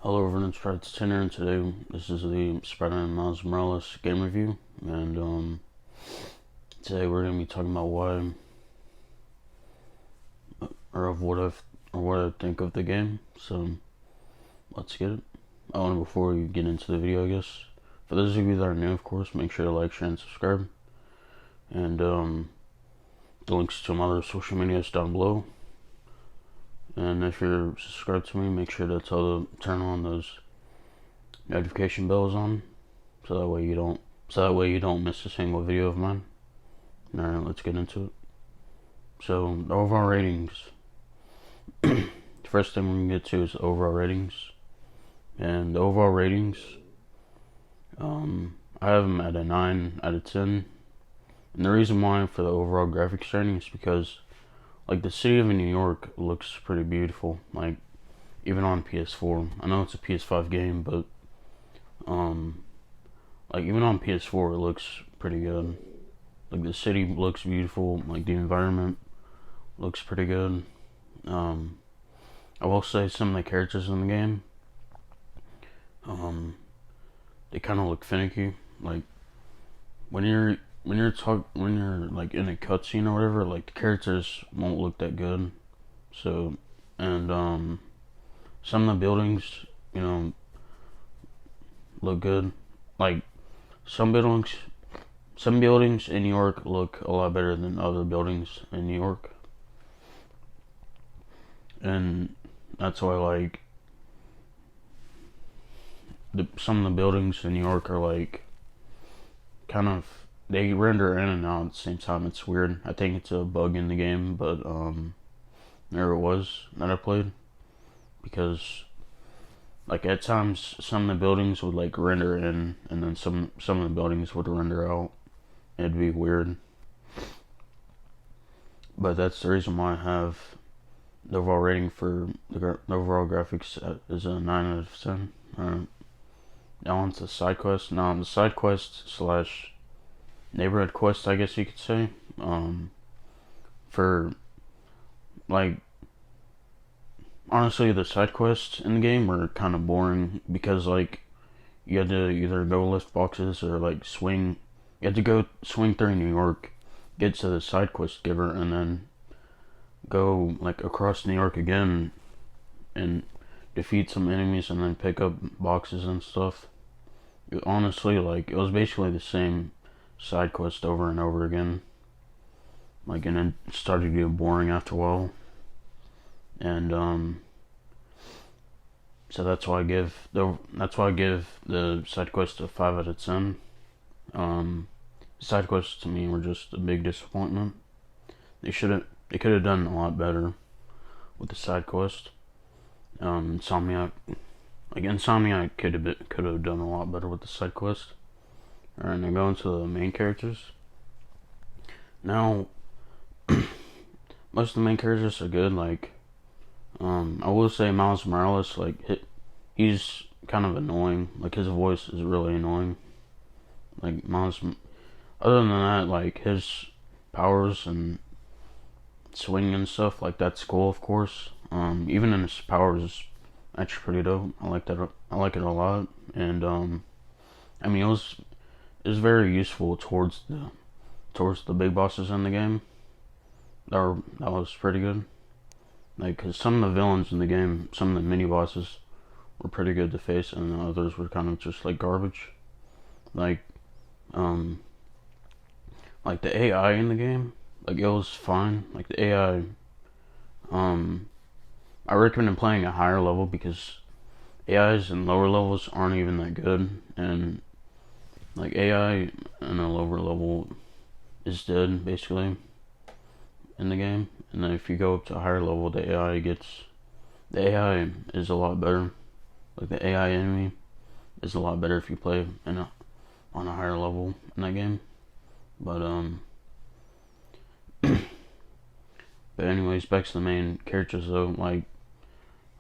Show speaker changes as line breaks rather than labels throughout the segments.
Hello everyone, it's Fred Tinner, and today this is the Spider-Man Miles Morales game review, and today we're gonna be talking about why, what I think of the game. So let's get it. Oh, and before we get into the video, I guess for those of you that are new, of course, make sure to like, share, and subscribe, and the links to my other social medias down below. And if you're subscribed to me, make sure to turn on those notification bells on, so that way you don't miss a single video of mine. Alright, let's get into it. So the overall ratings. The first thing we're gonna get to is the overall ratings. And the overall ratings, I have them at a 9 out of 10. And the reason why for the overall graphics rating is because like the city of New York looks pretty beautiful. Like even on PS4. I know it's a PS5 game, but like even on PS4 it looks pretty good. Like the city looks beautiful, like the environment looks pretty good. I will say some of the characters in the game, they kind of look finicky. Like when you're like in a cutscene or whatever, like the characters won't look that good. So, and some of the buildings, look good. Like some buildings, some buildings in New York look a lot better than other buildings in New York, and that's why like some of the buildings in New York are like kind of, they render in and out at the same time. It's weird. I think it's a bug in the game, but there it was that I played, because like at times some of the buildings would like render in, and then some of the buildings would render out. It'd be weird. But that's the reason why I have the overall rating for the overall graphics is a 9 out of 10. Alright. Now on to side quest. Now on the side quest slash neighborhood quest, I guess you could say. For like, honestly, the side quests in the game were kind of boring, because like you had to either go lift boxes or like swing. You had to go swing through New York, get to the side quest giver, and then go like across New York again and defeat some enemies, and then pick up boxes and stuff. Honestly, like it was basically the same side quest over and over again. Like, and it started to get boring after a while. And so that's why I give the side quest a 5 out of 10. Side quests to me were just a big disappointment. They could have done a lot better with the side quest. Insomniac could have done a lot better with the side quest. Alright, now going to the main characters. Now, most of the main characters are good. Like, I will say Miles Morales, like he's kind of annoying. Like his voice is really annoying. Like Miles, other than that, like his powers and swing and stuff, like that's cool, of course. Even in his powers is actually pretty dope. I like that. I like it a lot. And I mean, it was very useful towards the big bosses in the game. That was pretty good. Like, cause some of the villains in the game, some of the mini bosses were pretty good to face, and the others were kind of just like garbage. Like, like the AI in the game, like it was fine. Like the AI, I recommend playing a higher level, because AIs in lower levels aren't even that good, and like AI in a lower level is dead basically in the game. And then if you go up to a higher level, the AI is a lot better. Like the AI enemy is a lot better if you play on a higher level in that game. But but anyways, back to the main characters though. Like,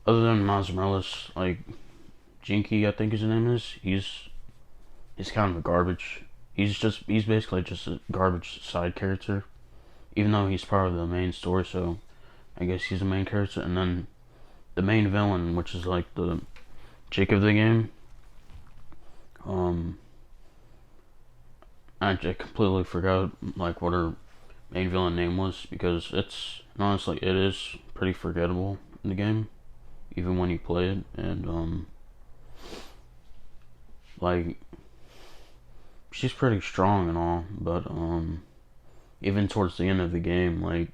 other than Miles Morales, like Jinky, I think his name is, he's kind of a garbage. He's basically just a garbage side character, even though he's part of the main story. So I guess he's the main character. And then the main villain, which is like the chick of the game. I completely forgot like what her main villain name was because it's honestly it is pretty forgettable in the game, even when you play it, and like she's pretty strong and all, but even towards the end of the game, like,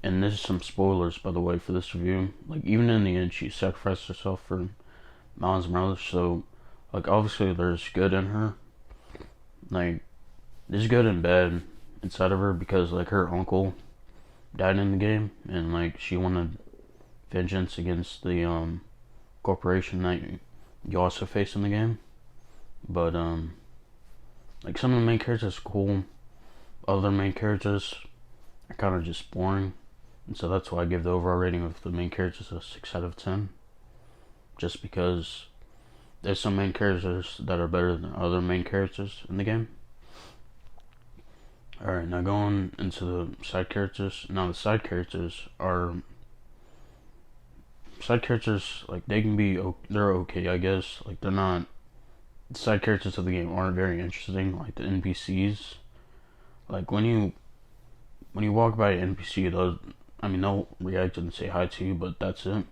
and this is some spoilers by the way for this review, like even in the end she sacrificed herself for Miles Morales, so like obviously there's good in her, like there's good and bad inside of her because like her uncle died in the game and like she wanted vengeance against the corporation that you also face in the game, but like some of the main characters are cool, other main characters are kind of just boring, and so that's why I give the overall rating of the main characters a 6 out of 10, just because there's some main characters that are better than other main characters in the game. Alright, now going into the side characters. Now the side characters, like they can be, they're okay I guess, like they're not, the side characters of the game aren't very interesting, like the NPCs. Like when you walk by an NPC, they'll react and say hi to you, but that's it, and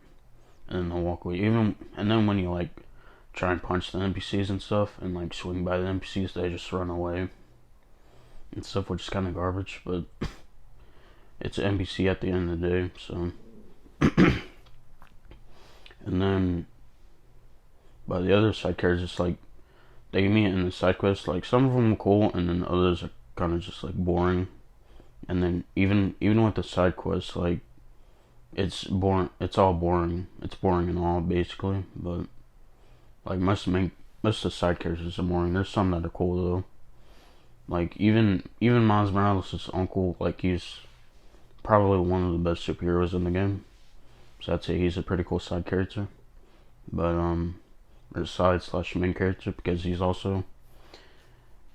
then they'll walk away. And then when you like try and punch the NPCs and stuff, and like swing by the NPCs, they just run away and stuff, which is kind of garbage. But it's an NPC at the end of the day, so. And then by the other side characters, it's like they meet in the side quests. Like some of them are cool, and then others are kind of just like boring. And then even with the side quests, like it's boring. It's all boring. It's boring and all basically. But like most of the side characters are boring. There's some that are cool though. Like even Miles Morales' uncle, like he's probably one of the best superheroes in the game. So I'd say he's a pretty cool side character. But or side slash main character, because he's also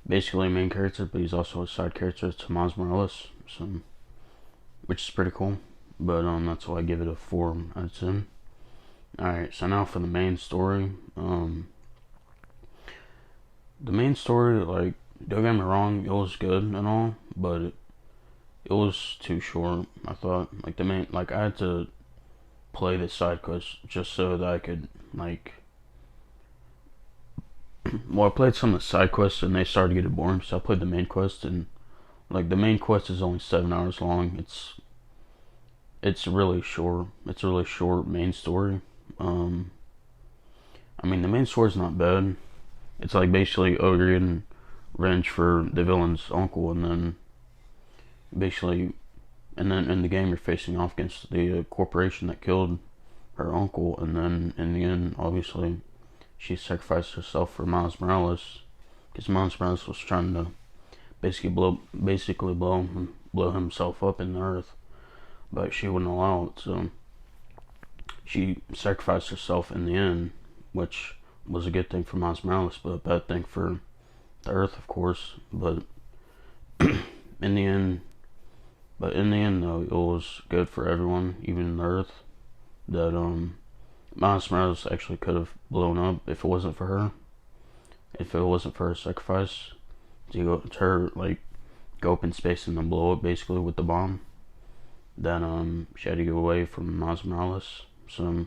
basically a main character, but he's also a side character to Miles Morales, so which is pretty cool. But that's why I give it a 4 out of 10. Alright, so now for the main story. The main story, like, don't get me wrong, it was good and all, but it was too short. I thought, like the main, like I had to play the side quest just so that I could like. Well, I played some of the side quests and they started getting boring, so I played the main quest, and like the main quest is only 7 hours long. It's really short. It's a really short main story. The main story's not bad. It's like basically you're getting revenge for the villain's uncle, and then basically, and then in the game you're facing off against the corporation that killed her uncle, and then in the end, obviously, she sacrificed herself for Miles Morales because Miles Morales was trying to basically blow himself up in the earth, but she wouldn't allow it. So she sacrificed herself in the end, which was a good thing for Miles Morales, but a bad thing for the Earth, of course. But in the end, though, it was good for everyone, even the Earth. That Miles Morales actually could have blown up if it wasn't for her. If it wasn't for her sacrifice to her like go up in space and then blow up basically with the bomb, then she had to get away from Miles Morales. So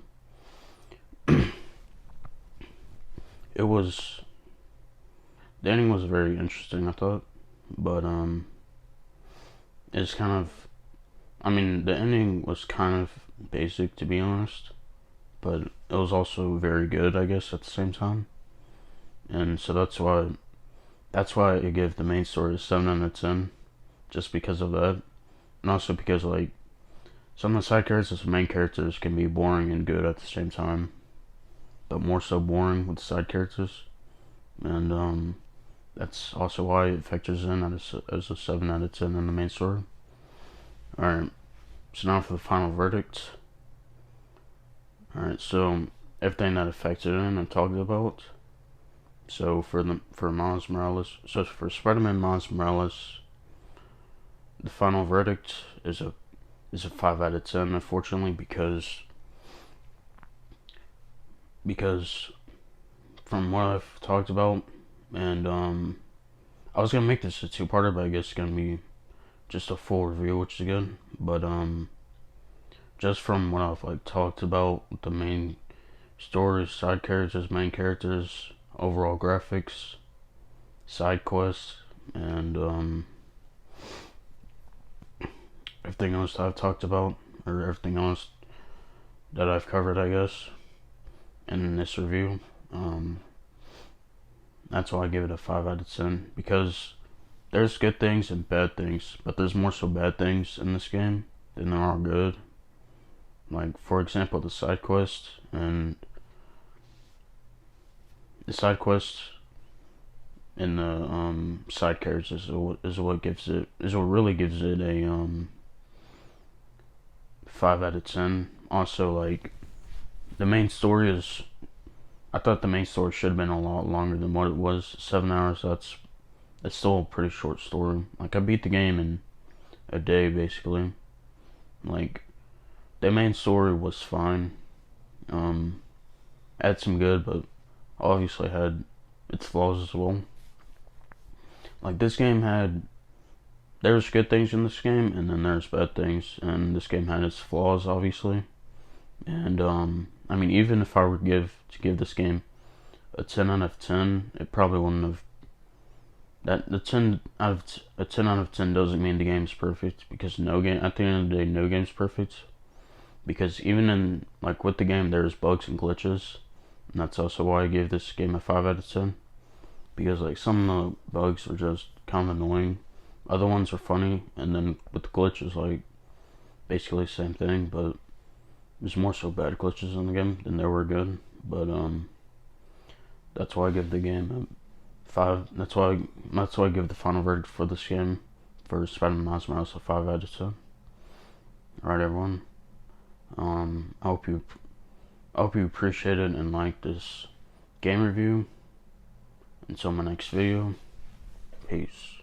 it was, the ending was very interesting, I thought, but it's kind of, the ending was kind of basic, to be honest, but it was also very good, I guess, at the same time. And so that's why I give the main story a 7 out of 10, just because of that, and also because like some of the side characters and main characters can be boring and good at the same time, but more so boring with the side characters, and that's also why it factors in as a 7 out of 10 in the main story. Alright, so now for the final verdict. Alright, so everything that affected in I talked about. So for Miles Morales, so for Spider-Man Miles Morales, the final verdict is a 5 out of 10, unfortunately, because because from what I've talked about, and I was gonna make this a two-parter, but I guess it's gonna be just a full review, which is good. But just from what I've like talked about, the main stories, side characters, main characters, overall graphics, side quests, and everything else that I've talked about, or everything else that I've covered, I guess, in this review. That's why I give it a 5 out of 10, because there's good things and bad things, but there's more so bad things in this game than there are good. Like, for example, the side quests and the side quests and the side characters is what really gives it a 5 out of 10. Also, like, the main story is, I thought the main story should have been a lot longer than what it was. 7 hours. That's still a pretty short story. Like, I beat the game in a day basically. Like, the main story was fine. Had some good, but obviously had its flaws as well. Like, this game had, there's good things in this game, and then there's bad things, and this game had its flaws, obviously. And I mean, even if I were to give this game a 10 out of 10, it probably wouldn't have. A 10 out of 10 doesn't mean the game's perfect, because no game, at the end of the day, no game's perfect. Because even in, like, with the game, there's bugs and glitches, and that's also why I gave this game a 5 out of 10. Because, like, some of the bugs are just kind of annoying, other ones are funny, and then with the glitches, like, basically the same thing, but there's more so bad glitches in the game than there were good. But that's why I give the game a 5. That's why I give the final verdict for this game, for Spider-Man Miles Morales, a 5 out of 10. Alright, everyone. I hope you appreciate it and like this game review. Until my next video, peace.